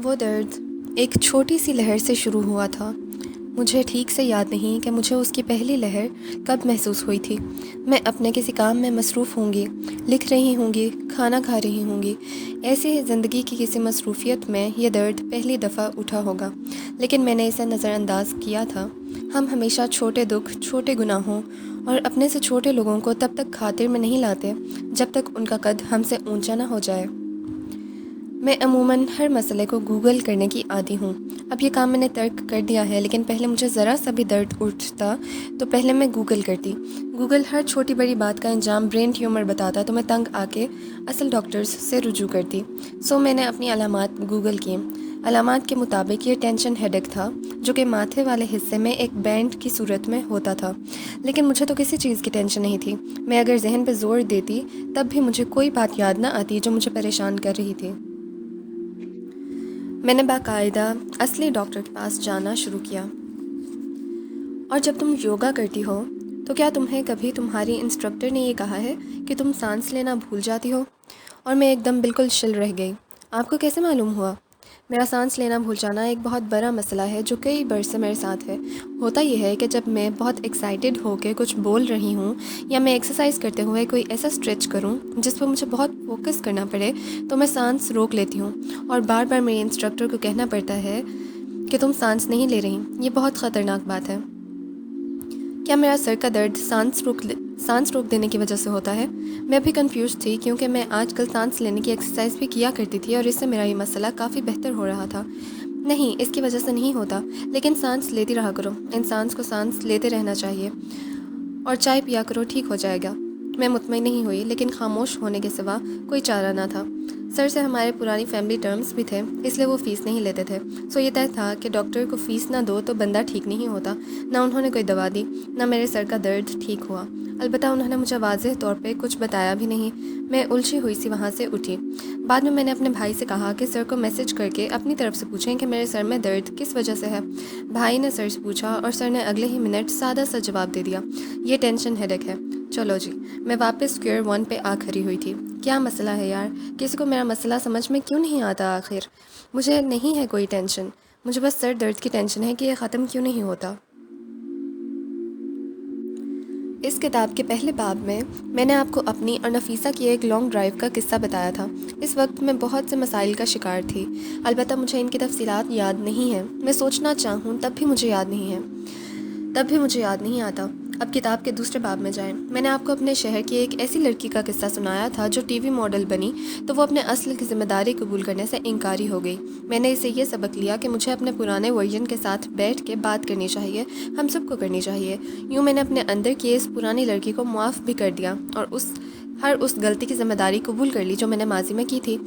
وہ درد ایک چھوٹی سی لہر سے شروع ہوا تھا۔ مجھے ٹھیک سے یاد نہیں کہ مجھے اس کی پہلی لہر کب محسوس ہوئی تھی۔ میں اپنے کسی کام میں مصروف ہوں گی، لکھ رہی ہوں گی، کھانا کھا رہی ہوں گی، ایسی ہی زندگی کی کسی مصروفیت میں یہ درد پہلی دفعہ اٹھا ہوگا، لیکن میں نے اسے نظر انداز کیا تھا۔ ہم ہمیشہ چھوٹے دکھ، چھوٹے گناہوں اور اپنے سے چھوٹے لوگوں کو تب تک خاطر میں نہیں لاتے جب تک ان کا قد ہم سے اونچا نہ ہو جائے۔ میں عموماً ہر مسئلے کو گوگل کرنے کی عادی ہوں۔ اب یہ کام میں نے ترک کر دیا ہے، لیکن پہلے مجھے ذرا سا بھی درد اٹھتا تو پہلے میں گوگل کرتی۔ گوگل ہر چھوٹی بڑی بات کا انجام برین ٹیومر بتاتا تو میں تنگ آ کے اصل ڈاکٹرز سے رجوع کرتی۔ میں نے اپنی علامات گوگل کی۔ علامات کے مطابق یہ ٹینشن ہیڈیک تھا، جو کہ ماتھے والے حصے میں ایک بینڈ کی صورت میں ہوتا تھا، لیکن مجھے تو کسی چیز کی ٹینشن نہیں تھی۔ میں اگر ذہن پہ زور دیتی تب بھی مجھے کوئی بات یاد نہ آتی جو مجھے پریشان کر رہی تھی۔ میں نے باقاعدہ اصلی ڈاکٹر کے پاس جانا شروع کیا۔ اور جب تم یوگا کرتی ہو تو کیا تمہیں کبھی تمہاری انسٹرکٹر نے یہ کہا ہے کہ تم سانس لینا بھول جاتی ہو؟ اور میں ایک دم بالکل شل رہ گئی۔ آپ کو کیسے معلوم ہوا؟ میرا سانس لینا بھول جانا ایک بہت بڑا مسئلہ ہے جو کئی برس سے میرے ساتھ ہے۔ ہوتا یہ ہے کہ جب میں بہت ایکسائٹیڈ ہو کے کچھ بول رہی ہوں یا میں ایکسرسائز کرتے ہوئے کوئی ایسا اسٹریچ کروں جس پر مجھے بہت فوکس کرنا پڑے تو میں سانس روک لیتی ہوں، اور بار بار میرے انسٹرکٹر کو کہنا پڑتا ہے کہ تم سانس نہیں لے رہی۔ یہ بہت خطرناک بات ہے۔ کیا میرا سر کا درد سانس روک دینے کی وجہ سے ہوتا ہے؟ میں ابھی کنفیوز تھی، کیونکہ میں آج کل سانس لینے کی ایکسرسائز بھی کیا کرتی تھی اور اس سے میرا یہ مسئلہ کافی بہتر ہو رہا تھا۔ نہیں، اس کی وجہ سے نہیں ہوتا، لیکن سانس لیتی رہا کرو۔ انسان کو سانس لیتے رہنا چاہیے، اور چائے پیا کرو، ٹھیک ہو جائے گا۔ میں مطمئن نہیں ہوئی، لیکن خاموش ہونے کے سوا کوئی چارہ نہ تھا۔ سر سے ہمارے پرانی فیملی ٹرمز بھی تھے، اس لیے وہ فیس نہیں لیتے تھے۔ یہ طے تھا کہ ڈاکٹر کو فیس نہ دو تو بندہ ٹھیک نہیں ہوتا۔ نہ انہوں نے کوئی دوا دی، نہ میرے سر کا درد ٹھیک ہوا۔ البتہ انہوں نے مجھے واضح طور پہ کچھ بتایا بھی نہیں۔ میں الجھی ہوئی سی وہاں سے اٹھی۔ بعد میں نے اپنے بھائی سے کہا کہ سر کو میسج کر کے اپنی طرف سے پوچھیں کہ میرے سر میں درد کس وجہ سے ہے۔ بھائی نے سر سے پوچھا اور سر نے اگلے ہی منٹ سادہ سا جواب دے دیا، یہ ٹینشن ہیڈیک ہے۔ چلو جی، میں واپس اسکوئر ون پہ آ کھڑی ہوئی تھی۔ کیا مسئلہ ہے یار؟ کسی کو میرا مسئلہ سمجھ میں کیوں نہیں آتا آخر؟ مجھے نہیں ہے کوئی ٹینشن، مجھے بس سر درد کی ٹینشن ہے کہ یہ ختم کیوں نہیں ہوتا۔ اس کتاب کے پہلے باب میں نے آپ کو اپنی اور نفیسہ کی ایک لانگ ڈرائیو کا قصہ بتایا تھا۔ اس وقت میں بہت سے مسائل کا شکار تھی، البتہ مجھے ان کی تفصیلات یاد نہیں ہیں۔ میں سوچنا چاہوں تب بھی مجھے یاد نہیں آتا۔ اب کتاب کے دوسرے باب میں جائیں۔ میں نے آپ کو اپنے شہر کی ایک ایسی لڑکی کا قصہ سنایا تھا جو ٹی وی ماڈل بنی تو وہ اپنے اصل کی ذمہ داری قبول کرنے سے انکاری ہو گئی۔ میں نے اسے یہ سبق لیا کہ مجھے اپنے پرانے ورژن کے ساتھ بیٹھ کے بات کرنی چاہیے، ہم سب کو کرنی چاہیے۔ میں نے اپنے اندر کی اس پرانی لڑکی کو معاف بھی کر دیا اور ہر اس غلطی کی ذمہ داری قبول کر لی جو میں نے ماضی میں کی تھی۔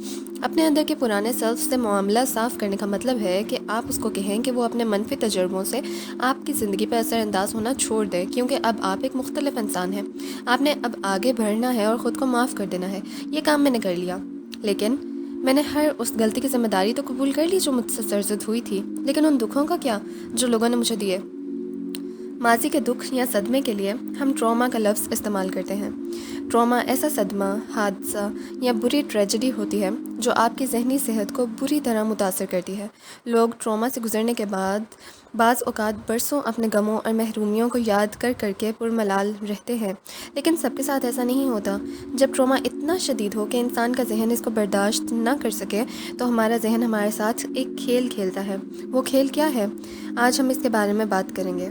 اپنے اندر کے پرانے سیلف سے معاملہ صاف کرنے کا مطلب ہے کہ آپ اس کو کہیں کہ وہ اپنے منفی تجربوں سے آپ کی زندگی پر اثر انداز ہونا چھوڑ دیں، کیونکہ اب آپ ایک مختلف انسان ہیں۔ آپ نے اب آگے بڑھنا ہے اور خود کو معاف کر دینا ہے۔ یہ کام میں نے کر لیا، لیکن میں نے ہر اس غلطی کی ذمہ داری تو قبول کر لی جو مجھ سے سرزد ہوئی تھی، لیکن ان دکھوں کا کیا جو لوگوں نے مجھے دیے؟ ماضی کے دکھ یا صدمے کے لیے ہم ٹراما کا لفظ استعمال کرتے ہیں۔ ٹراما ایسا صدمہ، حادثہ یا بری ٹریجڈی ہوتی ہے جو آپ کی ذہنی صحت کو بری طرح متاثر کرتی ہے۔ لوگ ٹراما سے گزرنے کے بعد بعض اوقات برسوں اپنے غموں اور محرومیوں کو یاد کر کے پرملال رہتے ہیں، لیکن سب کے ساتھ ایسا نہیں ہوتا۔ جب ٹراما اتنا شدید ہو کہ انسان کا ذہن اس کو برداشت نہ کر سکے تو ہمارا ذہن ہمارے ساتھ ایک کھیل کھیلتا ہے۔ وہ کھیل کیا ہے؟ آج ہم اس کے بارے میں بات کریں گے۔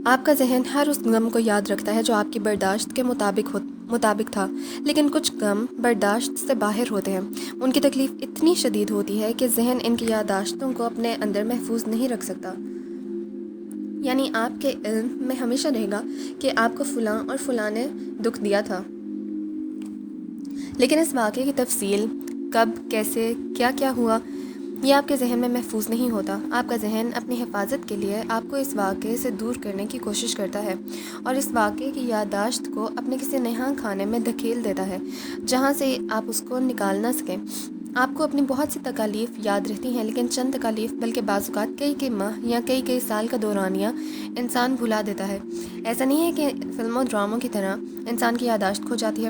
آپ کا ذہن ہر اس غم کو یاد رکھتا ہے جو آپ کی برداشت کے مطابق تھا، لیکن کچھ غم برداشت سے باہر ہوتے ہیں۔ ان کی تکلیف اتنی شدید ہوتی ہے کہ ذہن ان کی یادداشتوں کو اپنے اندر محفوظ نہیں رکھ سکتا۔ یعنی آپ کے علم میں ہمیشہ رہے گا کہ آپ کو فلاں اور فلاں نے دکھ دیا تھا، لیکن اس واقعے کی تفصیل، کب، کیسے، کیا ہوا، یہ آپ کے ذہن میں محفوظ نہیں ہوتا۔ آپ کا ذہن اپنی حفاظت کے لیے آپ کو اس واقعے سے دور کرنے کی کوشش کرتا ہے اور اس واقعے کی یادداشت کو اپنے کسی نہاں خانے میں دھکیل دیتا ہے جہاں سے آپ اس کو نکال نہ سکیں۔ آپ کو اپنی بہت سی تکالیف یاد رہتی ہیں، لیکن چند تکالیف بلکہ بعض اوقات کئی ماہ یا کئی سال کا دورانیہ انسان بھلا دیتا ہے۔ ایسا نہیں ہے کہ فلموں ڈراموں کی طرح انسان کی یادداشت کھو جاتی ہے،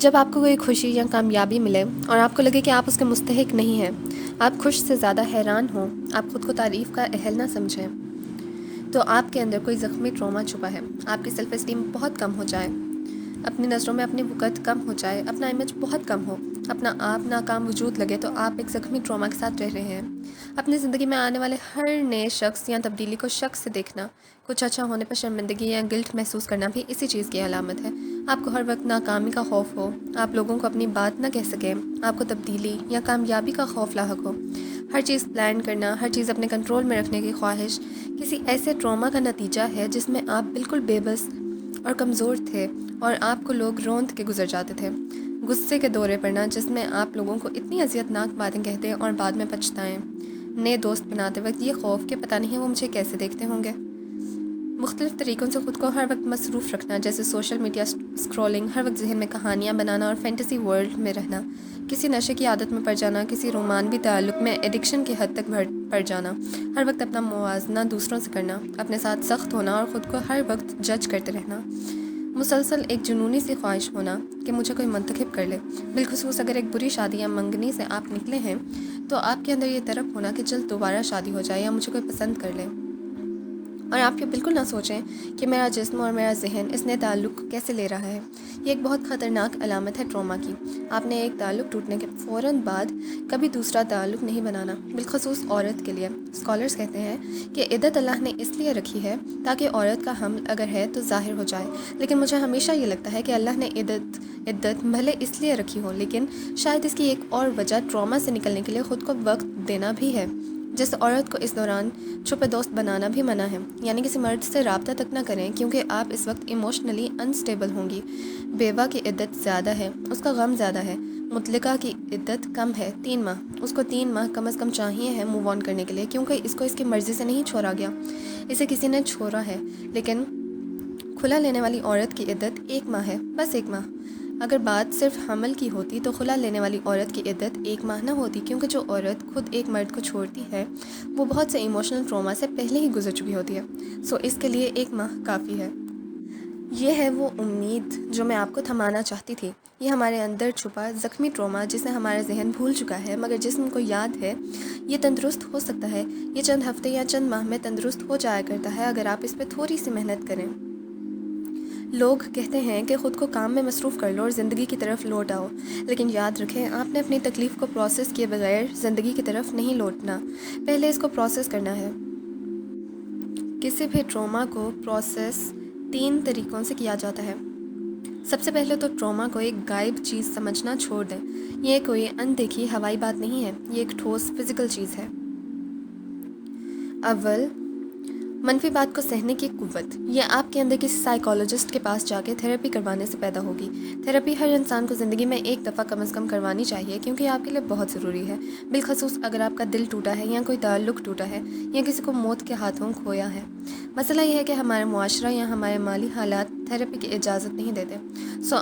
جب آپ کو کوئی خوشی یا کامیابی ملے اور آپ کو لگے کہ آپ اس کے مستحق نہیں ہیں، آپ خوش سے زیادہ حیران ہوں، آپ خود کو تعریف کا اہل نہ سمجھیں، تو آپ کے اندر کوئی زخمی ٹراما چھپا ہے۔ آپ کی سیلف اسٹیم بہت کم ہو جائے، اپنی نظروں میں اپنی وقت کم ہو جائے، اپنا امیج بہت کم ہو، اپنا آپ ناکام وجود لگے، تو آپ ایک زخمی ٹراما کے ساتھ رہ رہے ہیں۔ اپنی زندگی میں آنے والے ہر نئے شخص یا تبدیلی کو شک سے دیکھنا، کچھ اچھا ہونے پر شرمندگی یا گلٹ محسوس کرنا بھی اسی چیز کی علامت ہے۔ آپ کو ہر وقت ناکامی کا خوف ہو، آپ لوگوں کو اپنی بات نہ کہہ سکیں، آپ کو تبدیلی یا کامیابی کا خوف لاحق ہو، ہر چیز پلان کرنا، ہر چیز اپنے کنٹرول میں رکھنے کی خواہش کسی ایسے ٹراما کا نتیجہ ہے جس میں آپ بالکل بے بس اور کمزور تھے اور آپ کو لوگ روند کے گزر جاتے تھے۔ غصے کے دورے پڑنا جس میں آپ لوگوں کو اتنی اذیت ناک باتیں کہتے اور بعد میں پچھتائیں۔ نئے دوست بناتے وقت یہ خوف کہ پتہ نہیں وہ مجھے کیسے دیکھتے ہوں گے۔ مختلف طریقوں سے خود کو ہر وقت مصروف رکھنا، جیسے سوشل میڈیا اسکرولنگ، ہر وقت ذہن میں کہانیاں بنانا اور فینٹیسی ورلڈ میں رہنا، کسی نشے کی عادت میں پڑ جانا، کسی رومانوی تعلق میں ایڈکشن کی حد تک پڑ جانا، ہر وقت اپنا موازنہ دوسروں سے کرنا، اپنے ساتھ سخت ہونا اور خود کو ہر وقت جج کرتے رہنا، مسلسل ایک جنونی سی خواہش ہونا کہ مجھے کوئی منتخب کر لے، بالخصوص اگر ایک بری شادی یا منگنی سے آپ نکلے ہیں تو آپ کے اندر یہ طرف ہونا کہ جلد دوبارہ شادی ہو جائے یا مجھے کوئی پسند کر لے، اور آپ یہ بالکل نہ سوچیں کہ میرا جسم اور میرا ذہن اس نئے تعلق کیسے لے رہا ہے۔ یہ ایک بہت خطرناک علامت ہے ٹراما کی۔ آپ نے ایک تعلق ٹوٹنے کے فوراً بعد کبھی دوسرا تعلق نہیں بنانا، بالخصوص عورت کے لیے۔ اسکالرز کہتے ہیں کہ عدت اللہ نے اس لیے رکھی ہے تاکہ عورت کا حمل اگر ہے تو ظاہر ہو جائے، لیکن مجھے ہمیشہ یہ لگتا ہے کہ اللہ نے عدت بھلے اس لیے رکھی ہو، لیکن شاید اس کی ایک اور وجہ ٹراما سے نکلنے کے لیے خود کو وقت دینا بھی ہے۔ جس عورت کو اس دوران چھپے دوست بنانا بھی منع ہے، یعنی کسی مرد سے رابطہ تک نہ کریں کیونکہ آپ اس وقت ایموشنلی انسٹیبل ہوں گی۔ بیوہ کی عدت زیادہ ہے، اس کا غم زیادہ ہے۔ مطلقہ کی عدت کم ہے، 3 ماہ۔ اس کو 3 ماہ کم از کم چاہیے ہے موو آن کرنے کے لیے، کیونکہ اس کو اس کی مرضی سے نہیں چھوڑا گیا، اسے کسی نے چھوڑا ہے۔ لیکن کھلا لینے والی عورت کی عدت 1 ماہ ہے، بس 1 ماہ۔ اگر بات صرف حمل کی ہوتی تو خلا لینے والی عورت کی عدت 1 ماہ نہ ہوتی، کیونکہ جو عورت خود ایک مرد کو چھوڑتی ہے وہ بہت سے ایموشنل ٹراما سے پہلے ہی گزر چکی ہوتی ہے، اس کے لیے 1 ماہ کافی ہے۔ یہ ہے وہ امید جو میں آپ کو تھمانا چاہتی تھی۔ یہ ہمارے اندر چھپا زخمی ٹراما جسے ہمارا ذہن بھول چکا ہے مگر جسم کو یاد ہے۔ یہ تندرست ہو سکتا ہے، یہ چند ہفتے یا چند ماہ میں تندرست ہو جایا کرتا ہے اگر آپ اس پہ تھوڑی سی محنت کریں۔ لوگ کہتے ہیں کہ خود کو کام میں مصروف کر لو اور زندگی کی طرف لوٹ آؤ، لیکن یاد رکھیں آپ نے اپنی تکلیف کو پروسیس کیے بغیر زندگی کی طرف نہیں لوٹنا، پہلے اس کو پروسیس کرنا ہے۔ کسی بھی ٹراما کو پروسیس 3 طریقوں سے کیا جاتا ہے۔ سب سے پہلے تو ٹراما کو ایک غائب چیز سمجھنا چھوڑ دیں۔ یہ کوئی اندیکھی ہوائی بات نہیں ہے، یہ ایک ٹھوس فزیکل چیز ہے۔ اول، منفی بات کو سہنے کی قوت۔ یہ آپ کے اندر کسی سائیکالوجسٹ کے پاس جا کے تھیراپی کروانے سے پیدا ہوگی۔ تھیراپی ہر انسان کو زندگی میں ایک دفعہ کم از کم کروانی چاہیے، کیونکہ یہ آپ کے لیے بہت ضروری ہے، بالخصوص اگر آپ کا دل ٹوٹا ہے یا کوئی تعلق ٹوٹا ہے یا کسی کو موت کے ہاتھوں کھویا ہے۔ مسئلہ یہ ہے کہ ہمارا معاشرہ یا ہمارے مالی حالات تھیراپی کی اجازت نہیں دیتے،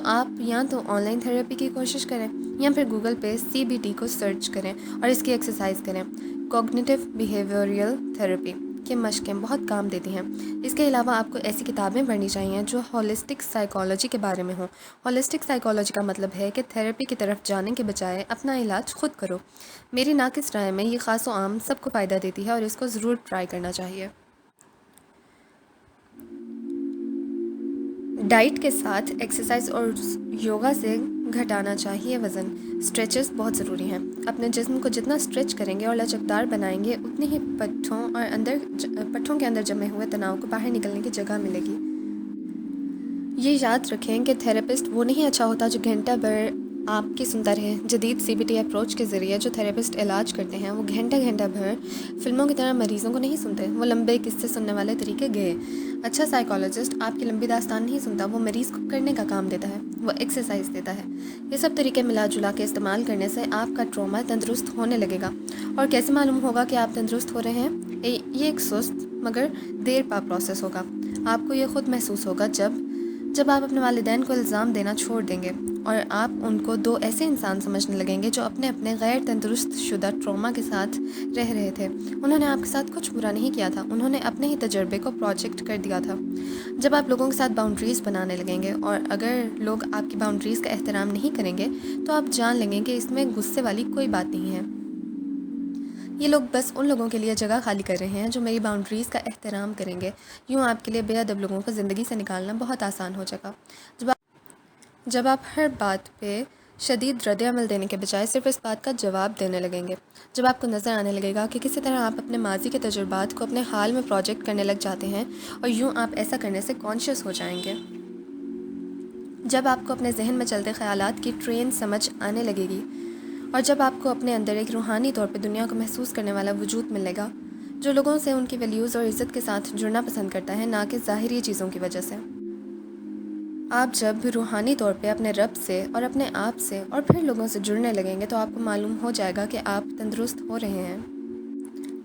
آپ یا تو آن لائن تھیراپی کی کوشش کریں یا پھر گوگل پہ CBT کو سرچ کریں اور اس کی ایکسرسائز کریں۔ کوگنیٹیو بیہیویئرل تھیراپی کی مشقیں بہت کام دیتی ہیں۔ اس کے علاوہ آپ کو ایسی کتابیں پڑھنی چاہیے جو ہولسٹک سائیکالوجی کے بارے میں ہوں۔ ہولسٹک سائیکالوجی کا مطلب ہے کہ تھیراپی کی طرف جانے کے بجائے اپنا علاج خود کرو۔ میری ناقص رائے میں یہ خاص و عام سب کو فائدہ دیتی ہے اور اس کو ضرور ٹرائی کرنا چاہیے۔ ڈائٹ کے ساتھ ایکسرسائز اور یوگا سے گھٹانا چاہیے وزن۔ اسٹریچز بہت ضروری ہیں۔ اپنے جسم کو جتنا اسٹریچ کریں گے اور لچکدار بنائیں گے اتنی ہی پٹھوں کے اندر جمے ہوئے تناؤ کو باہر نکلنے کی جگہ ملے گی۔ یہ یاد رکھیں کہ تھیراپسٹ وہ نہیں اچھا ہوتا جو گھنٹہ بھر آپ کی سنتا رہے۔ جدید CBT اپروچ کے ذریعے جو تھیراپسٹ علاج کرتے ہیں وہ گھنٹہ بھر فلموں کی طرح مریضوں کو نہیں سنتے، وہ لمبے قصے سننے والے طریقے گئے۔ اچھا سائیکالوجسٹ آپ کی لمبی داستان نہیں سنتا، وہ مریض کو کرنے کا کام دیتا ہے، وہ ایکسرسائز دیتا ہے۔ یہ سب طریقے ملا جلا کے استعمال کرنے سے آپ کا ٹراما تندرست ہونے لگے گا۔ اور کیسے معلوم ہوگا کہ آپ تندرست ہو رہے ہیں؟ یہ ایک سست مگر دیر پا پروسیس ہوگا۔ آپ کو یہ خود محسوس ہوگا جب آپ اپنے والدین کو الزام دینا چھوڑ دیں گے اور آپ ان کو دو ایسے انسان سمجھنے لگیں گے جو اپنے غیر تندرست شدہ ٹراما کے ساتھ رہ رہے تھے، انہوں نے آپ کے ساتھ کچھ برا نہیں کیا تھا، انہوں نے اپنے ہی تجربے کو پروجیکٹ کر دیا تھا۔ جب آپ لوگوں کے ساتھ باؤنڈریز بنانے لگیں گے اور اگر لوگ آپ کی باؤنڈریز کا احترام نہیں کریں گے تو آپ جان لیں گے کہ اس میں غصے والی کوئی بات نہیں ہے۔ یہ لوگ بس ان لوگوں کے لیے جگہ خالی کر رہے ہیں جو میری باؤنڈریز کا احترام کریں گے۔ یوں آپ کے لیے بے ادب لوگوں کو زندگی سے نکالنا بہت آسان ہو جائے گا۔ جب آپ ہر بات پہ شدید رد عمل دینے کے بجائے صرف اس بات کا جواب دینے لگیں گے، جب آپ کو نظر آنے لگے گا کہ کسی طرح آپ اپنے ماضی کے تجربات کو اپنے حال میں پروجیکٹ کرنے لگ جاتے ہیں اور یوں آپ ایسا کرنے سے کانشیس ہو جائیں گے، جب آپ کو اپنے ذہن میں چلتے خیالات کی ٹرین سمجھ آنے لگے گی اور جب آپ کو اپنے اندر ایک روحانی طور پہ دنیا کو محسوس کرنے والا وجود ملے گا جو لوگوں سے ان کی ویلیوز اور عزت کے ساتھ جڑنا پسند کرتا ہے، نہ کہ ظاہری چیزوں کی وجہ سے۔ آپ جب روحانی طور پہ اپنے رب سے اور اپنے آپ سے اور پھر لوگوں سے جڑنے لگیں گے تو آپ کو معلوم ہو جائے گا کہ آپ تندرست ہو رہے ہیں۔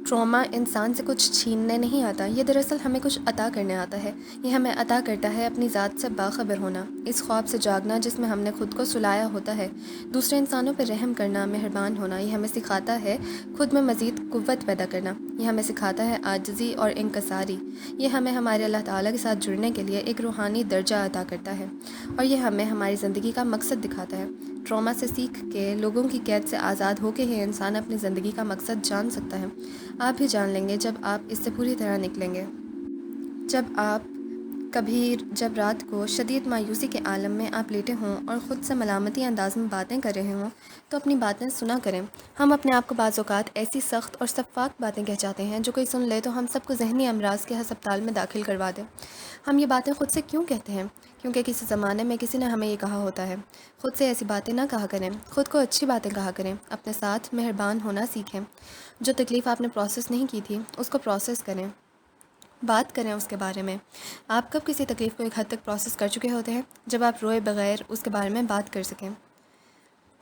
ٹراما انسان سے کچھ چھیننے نہیں آتا، یہ دراصل ہمیں کچھ عطا کرنے آتا ہے۔ یہ ہمیں عطا کرتا ہے اپنی ذات سے باخبر ہونا، اس خواب سے جاگنا جس میں ہم نے خود کو سلایا ہوتا ہے، دوسرے انسانوں پہ رحم کرنا، مہربان ہونا۔ یہ ہمیں سکھاتا ہے خود میں مزید قوت پیدا کرنا، یہ ہمیں سکھاتا ہے عاجزی اور انکساری۔ یہ ہمیں ہمارے اللہ تعالیٰ کے ساتھ جڑنے کے لیے ایک روحانی درجہ عطا کرتا ہے اور یہ ہمیں ہماری زندگی کا مقصد دکھاتا ہے۔ ٹراما سے سیکھ کے، لوگوں کی قید سے آزاد ہو کے ہی انسان اپنی زندگی کا مقصد جان سکتا ہے۔ آپ بھی جان لیں گے جب آپ اس سے پوری طرح نکلیں گے۔ جب رات کو شدید مایوسی کے عالم میں آپ لیٹے ہوں اور خود سے ملامتی انداز میں باتیں کر رہے ہوں تو اپنی باتیں سنا کریں۔ ہم اپنے آپ کو بعض اوقات ایسی سخت اور شفاف باتیں کہہ جاتے ہیں جو کوئی سن لے تو ہم سب کو ذہنی امراض کے ہسپتال میں داخل کروا دے۔ ہم یہ باتیں خود سے کیوں کہتے ہیں؟ کیونکہ کسی زمانے میں کسی نے ہمیں یہ کہا ہوتا ہے۔ خود سے ایسی باتیں نہ کہا کریں، خود کو اچھی باتیں کہا کریں، اپنے ساتھ مہربان ہونا سیکھیں۔ جو تکلیف آپ نے پروسیس نہیں کی تھی اس کو پروسیس کریں، بات کریں اس کے بارے میں۔ آپ کب کسی تکلیف کو ایک حد تک پروسیس کر چکے ہوتے ہیں جب آپ روئے بغیر اس کے بارے میں بات کر سکیں؟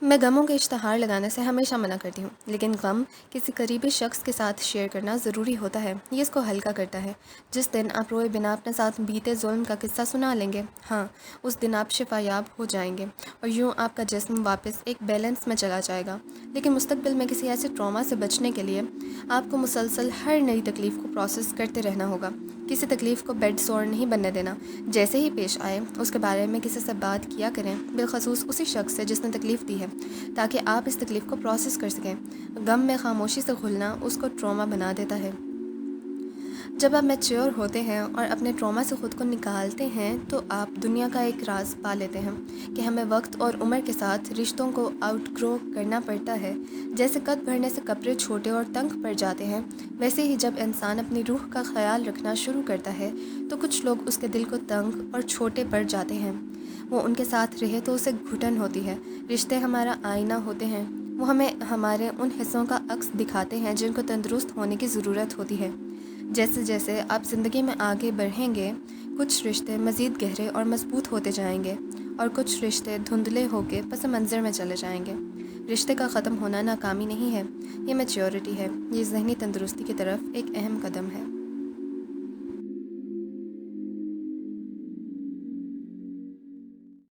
میں غموں کے اشتہار لگانے سے ہمیشہ منع کرتی ہوں، لیکن غم کسی قریبی شخص کے ساتھ شیئر کرنا ضروری ہوتا ہے، یہ اس کو ہلکا کرتا ہے۔ جس دن آپ روئے بنا اپنے ساتھ بیتے ظلم کا قصہ سنا لیں گے، ہاں اس دن آپ شفا یاب ہو جائیں گے اور یوں آپ کا جسم واپس ایک بیلنس میں چلا جائے گا۔ لیکن مستقبل میں کسی ایسے ٹراما سے بچنے کے لیے آپ کو مسلسل ہر نئی تکلیف کو پروسیس کرتے رہنا ہوگا۔ کسی تکلیف کو بیڈ سور نہیں بننے دینا، جیسے ہی پیش آئے اس کے بارے میں کسی سے بات کیا کریں، بالخصوص اسی شخص سے جس نے تکلیف دی ہے، تاکہ آپ اس تکلیف کو پروسیس کر سکیں۔ غم میں خاموشی سے گھلنا اس کو ٹراما بنا دیتا ہے۔ جب آپ میچیور ہوتے ہیں اور اپنے ٹراما سے خود کو نکالتے ہیں تو آپ دنیا کا ایک راز پا لیتے ہیں کہ ہمیں وقت اور عمر کے ساتھ رشتوں کو آؤٹ گرو کرنا پڑتا ہے۔ جیسے قد بڑھنے سے کپڑے چھوٹے اور تنگ پڑ جاتے ہیں، ویسے ہی جب انسان اپنی روح کا خیال رکھنا شروع کرتا ہے تو کچھ لوگ اس کے دل کو تنگ اور چھوٹے پڑ جاتے ہیں۔ وہ ان کے ساتھ رہے تو اسے گھٹن ہوتی ہے۔ رشتے ہمارا آئینہ ہوتے ہیں، وہ ہمیں ہمارے ان حصوں کا عکس دکھاتے ہیں جن کو تندرست ہونے کی ضرورت ہوتی ہے۔ جیسے جیسے آپ زندگی میں آگے بڑھیں گے، کچھ رشتے مزید گہرے اور مضبوط ہوتے جائیں گے اور کچھ رشتے دھندلے ہو کے پس منظر میں چلے جائیں گے۔ رشتے کا ختم ہونا ناکامی نہیں ہے، یہ میچیورٹی ہے، یہ ذہنی تندرستی کی طرف ایک اہم قدم ہے۔